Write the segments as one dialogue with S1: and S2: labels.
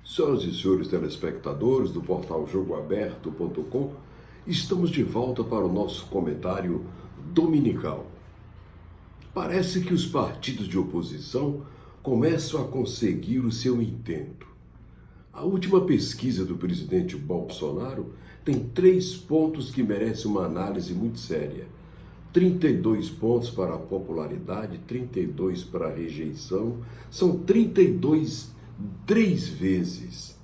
S1: Senhoras e senhores telespectadores do portal jogoaberto.com, estamos de volta para o nosso comentário dominical. Parece que os partidos de oposição começam a conseguir o seu intento. A última pesquisa do presidente Bolsonaro tem 3 pontos que merecem uma análise muito séria. 32 pontos para a popularidade, 32 para a rejeição, são 32 3 vezes.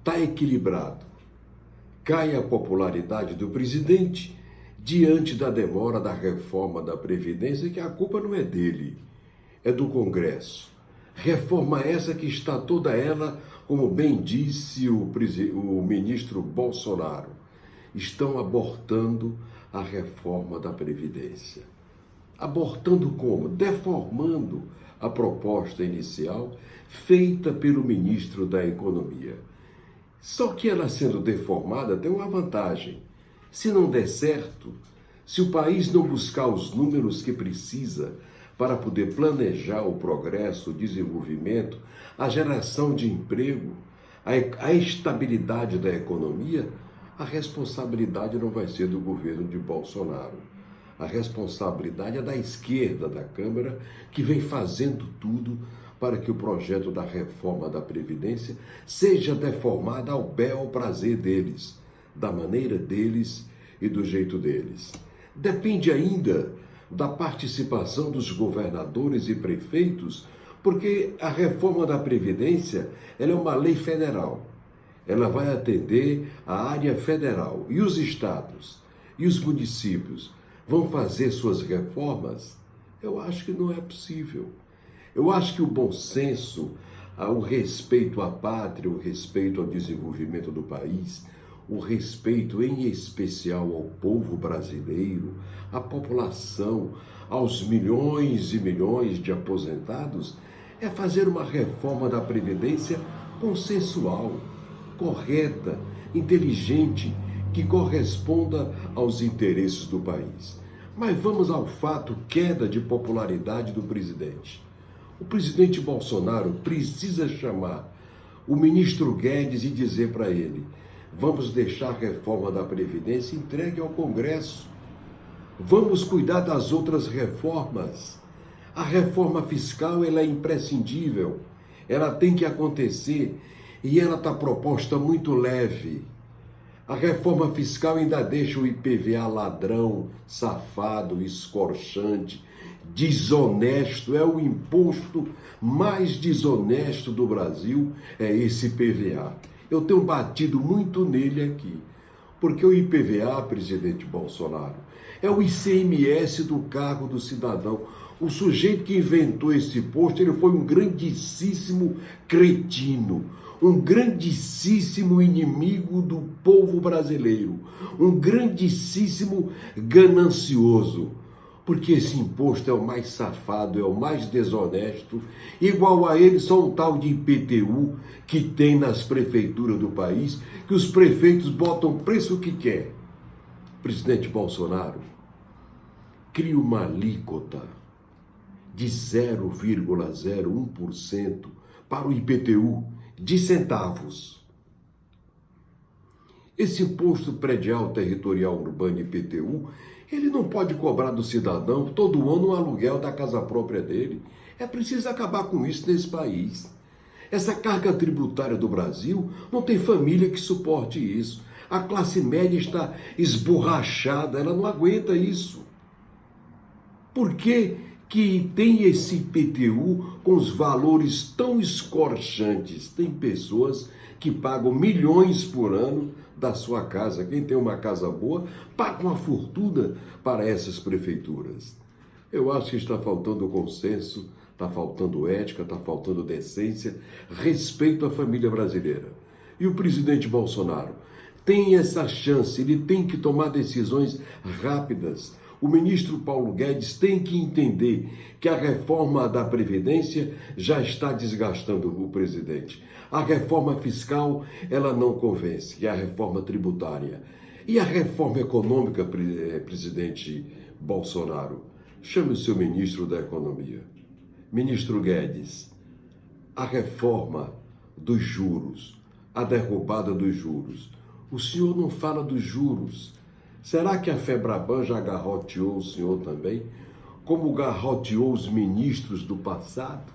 S1: Está equilibrado. Cai a popularidade do presidente diante da demora da reforma da Previdência, que a culpa não é dele, é do Congresso. Reforma essa que está toda ela, como bem disse o ministro Bolsonaro, estão abortando a reforma da Previdência. Abortando como? Deformando a proposta inicial feita pelo ministro da Economia. Só que ela sendo deformada tem uma vantagem. Se não der certo, se o país não buscar os números que precisa para poder planejar o progresso, o desenvolvimento, a geração de emprego, a estabilidade da economia, a responsabilidade não vai ser do governo de Bolsonaro. A responsabilidade é da esquerda da Câmara, que vem fazendo tudo para que o projeto da reforma da Previdência seja deformado ao bel prazer deles, da maneira deles e do jeito deles. Depende ainda da participação dos governadores e prefeitos, porque a reforma da Previdência ela é uma lei federal. Ela vai atender a área federal. E os estados e os municípios vão fazer suas reformas? Eu acho que não é possível. Eu acho que o bom senso, o respeito à pátria, o respeito ao desenvolvimento do país, o respeito em especial ao povo brasileiro, à população, aos milhões e milhões de aposentados, é fazer uma reforma da Previdência consensual, correta, inteligente, que corresponda aos interesses do país. Mas vamos ao fato, queda de popularidade do presidente. O presidente Bolsonaro precisa chamar o ministro Guedes e dizer para ele: vamos deixar a reforma da Previdência entregue ao Congresso. Vamos cuidar das outras reformas. A reforma fiscal ela é imprescindível, ela tem que acontecer e ela está proposta muito leve. A reforma fiscal ainda deixa o IPVA ladrão, safado, escorchante, desonesto. É o imposto mais desonesto do Brasil, é esse IPVA. Eu tenho batido muito nele aqui, porque o IPVA, presidente Bolsonaro, é o ICMS do cargo do cidadão. O sujeito que inventou esse imposto, ele foi um grandíssimo cretino, um grandíssimo inimigo do povo brasileiro, um grandíssimo ganancioso, porque esse imposto é o mais safado, é o mais desonesto. Igual a ele só um tal de IPTU que tem nas prefeituras do país, que os prefeitos botam o preço que quer. Presidente Bolsonaro, cria uma alíquota de 0,01% para o IPTU, de centavos. Esse imposto predial territorial urbano IPTU, ele não pode cobrar do cidadão todo ano o aluguel da casa própria dele. É preciso acabar com isso nesse país. Essa carga tributária do Brasil, não tem família que suporte isso. A classe média está esborrachada, ela não aguenta isso. Por que tem esse IPTU com os valores tão escorchantes? Tem pessoas que pagam milhões por ano da sua casa. Quem tem uma casa boa paga uma fortuna para essas prefeituras. Eu acho que está faltando consenso, está faltando ética, está faltando decência, respeito à família brasileira. E o presidente Bolsonaro tem essa chance, ele tem que tomar decisões rápidas. O ministro Paulo Guedes tem que entender que a reforma da Previdência já está desgastando o presidente. A reforma fiscal, ela não convence, que é a reforma tributária. E a reforma econômica, presidente Bolsonaro? Chame o seu ministro da Economia. Ministro Guedes, a reforma dos juros, a derrubada dos juros. O senhor não fala dos juros. Será que a Febraban já garroteou o senhor também, como garroteou os ministros do passado?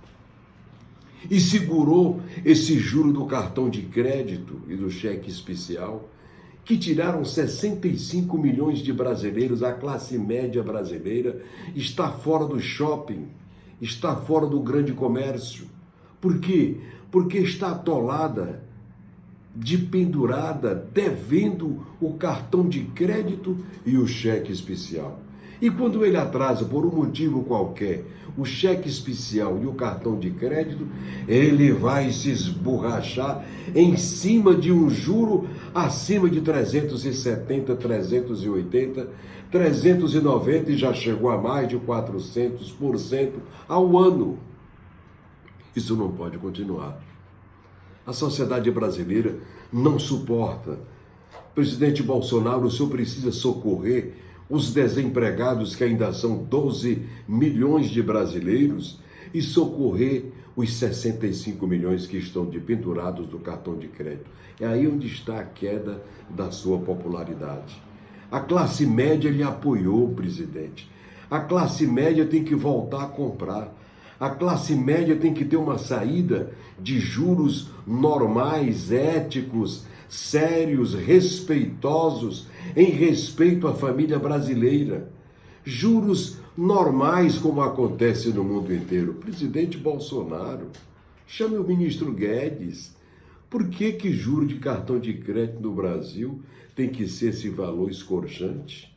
S1: E segurou esse juro do cartão de crédito e do cheque especial, que tiraram 65 milhões de brasileiros. A classe média brasileira está fora do shopping, está fora do grande comércio. Por quê? Porque está atolada, pendurada, devendo o cartão de crédito e o cheque especial. E quando ele atrasa por um motivo qualquer o cheque especial e o cartão de crédito, ele vai se esborrachar em cima de um juro acima de 370, 380, 390 e já chegou a mais de 400% ao ano. Isso não pode continuar. A sociedade brasileira não suporta. Presidente Bolsonaro, o senhor precisa socorrer os desempregados, que ainda são 12 milhões de brasileiros, e socorrer os 65 milhões que estão pendurados do cartão de crédito. É aí onde está a queda da sua popularidade. A classe média lhe apoiou, presidente. A classe média tem que voltar a comprar. A classe média tem que ter uma saída de juros normais, éticos, sérios, respeitosos, em respeito à família brasileira. Juros normais, como acontece no mundo inteiro. Presidente Bolsonaro, chame o ministro Guedes. Por que juro de cartão de crédito no Brasil tem que ser esse valor escorchante,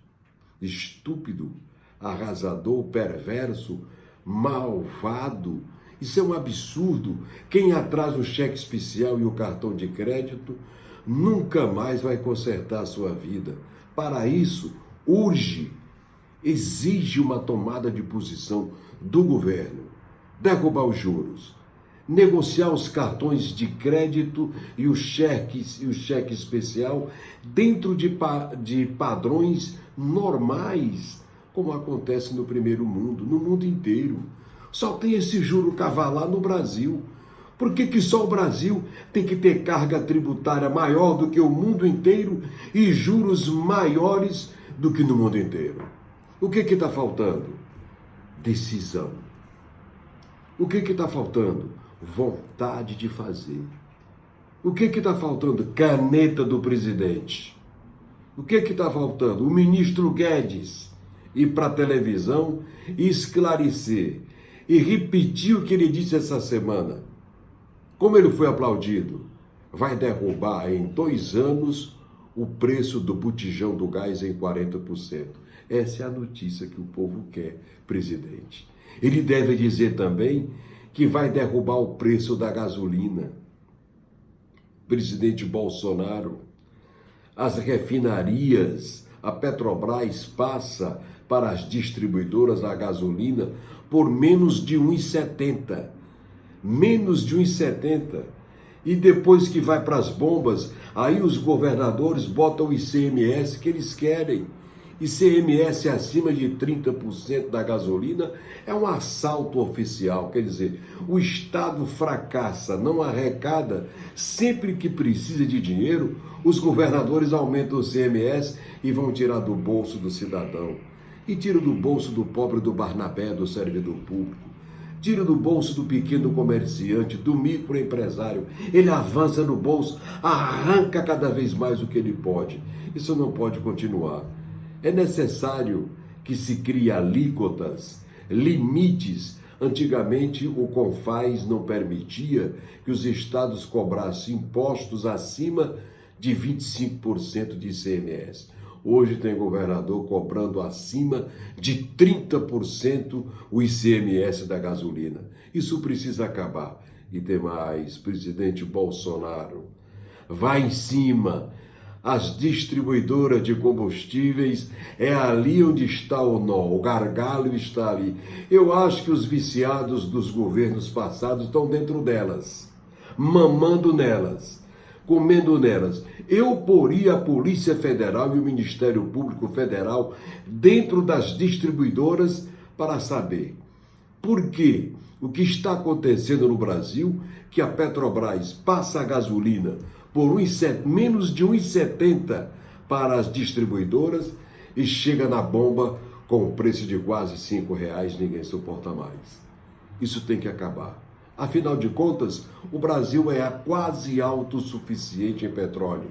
S1: estúpido, arrasador, perverso, malvado? Isso é um absurdo. Quem atrasa o cheque especial e o cartão de crédito nunca mais vai consertar a sua vida. Para isso, urge, exige uma tomada de posição do governo. Derrubar os juros, negociar os cartões de crédito e o cheque especial dentro de padrões normais, como acontece no primeiro mundo, no mundo inteiro. Só tem esse juro cavalar no Brasil. Por que só o Brasil tem que ter carga tributária maior do que o mundo inteiro e juros maiores do que no mundo inteiro? O que está faltando? Decisão. O que está faltando? Vontade de fazer. O que está faltando? Caneta do presidente. O que está faltando? O ministro Guedes ir para a televisão e esclarecer e repetir o que ele disse essa semana. Como ele foi aplaudido? Vai derrubar em 2 anos o preço do botijão do gás em 40%. Essa é a notícia que o povo quer, presidente. Ele deve dizer também que vai derrubar o preço da gasolina. Presidente Bolsonaro, as refinarias, a Petrobras passa para as distribuidoras a gasolina por menos de 1,70. Menos de 1,70. E depois que vai para as bombas, aí os governadores botam o ICMS que eles querem. ICMS acima de 30% da gasolina é um assalto oficial. Quer dizer, o Estado fracassa, não arrecada. Sempre que precisa de dinheiro, os governadores aumentam o ICMS e vão tirar do bolso do cidadão. E tira do bolso do pobre, do Barnabé, do servidor público. Tira do bolso do pequeno comerciante, do microempresário. Ele avança no bolso, arranca cada vez mais o que ele pode. Isso não pode continuar. É necessário que se crie alíquotas, limites. Antigamente, o CONFAS não permitia que os estados cobrassem impostos acima de 25% de ICMS. Hoje tem governador cobrando acima de 30% o ICMS da gasolina. Isso precisa acabar. E tem mais, presidente Bolsonaro, vai em cima. As distribuidoras de combustíveis, é ali onde está o nó, o gargalo está ali. Eu acho que os viciados dos governos passados estão dentro delas, mamando nelas, comendo nelas. Eu poria a Polícia Federal e o Ministério Público Federal dentro das distribuidoras para saber por quê? O que está acontecendo no Brasil, que a Petrobras passa a gasolina por menos de 1,70 para as distribuidoras e chega na bomba com o preço de quase R$5, ninguém suporta mais. Isso tem que acabar. Afinal de contas, o Brasil é quase autossuficiente em petróleo,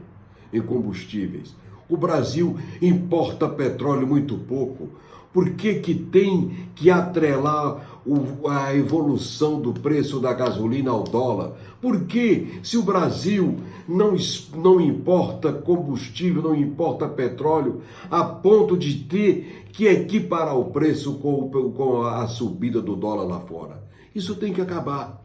S1: em combustíveis. O Brasil importa petróleo muito pouco. Por que tem que atrelar a evolução do preço da gasolina ao dólar? Por que, se o Brasil não importa combustível, não importa petróleo, a ponto de ter que equiparar o preço com a subida do dólar lá fora? Isso tem que acabar.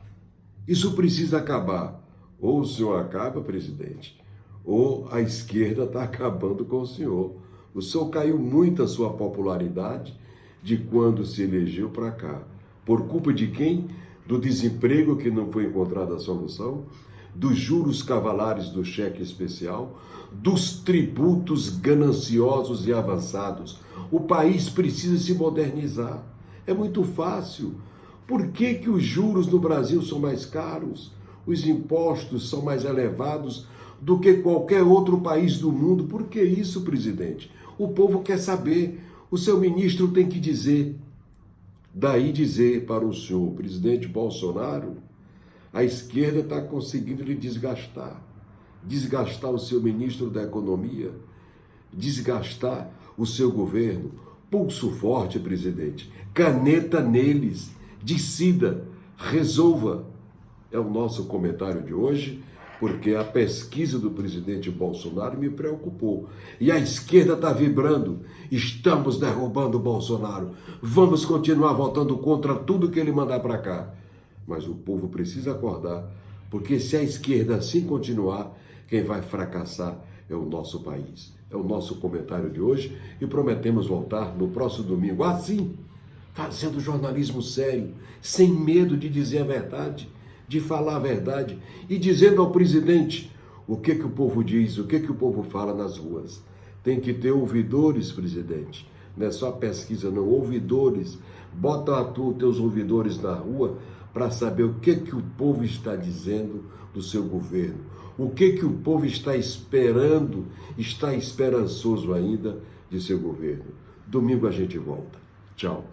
S1: Isso precisa acabar. Ou o senhor acaba, presidente, ou a esquerda está acabando com o senhor. O senhor caiu muito a sua popularidade de quando se elegeu para cá. Por culpa de quem? Do desemprego que não foi encontrada a solução, dos juros cavalares do cheque especial, dos tributos gananciosos e avançados. O país precisa se modernizar. É muito fácil. Por que os juros no Brasil são mais caros? Os impostos são mais elevados do que qualquer outro país do mundo? Por que isso, presidente? O povo quer saber. O seu ministro tem que dizer. Daí dizer para o senhor, presidente Bolsonaro, a esquerda está conseguindo lhe desgastar. Desgastar o seu ministro da Economia. Desgastar o seu governo. Pulso forte, presidente. Caneta neles. Decida. Resolva. É o nosso comentário de hoje, porque a pesquisa do presidente Bolsonaro me preocupou. E a esquerda está vibrando. Estamos derrubando o Bolsonaro. Vamos continuar votando contra tudo que ele mandar para cá. Mas o povo precisa acordar, porque se a esquerda assim continuar, quem vai fracassar é o nosso país. É o nosso comentário de hoje e prometemos voltar no próximo domingo, assim, fazendo jornalismo sério, sem medo de dizer a verdade, de falar a verdade e dizendo ao presidente o que o povo diz, o que o povo fala nas ruas. Tem que ter ouvidores, presidente. Não é só pesquisa, não. Ouvidores. Bota teus ouvidores na rua para saber o que o povo está dizendo do seu governo. O que o povo está esperando, está esperançoso ainda de seu governo. Domingo a gente volta. Tchau.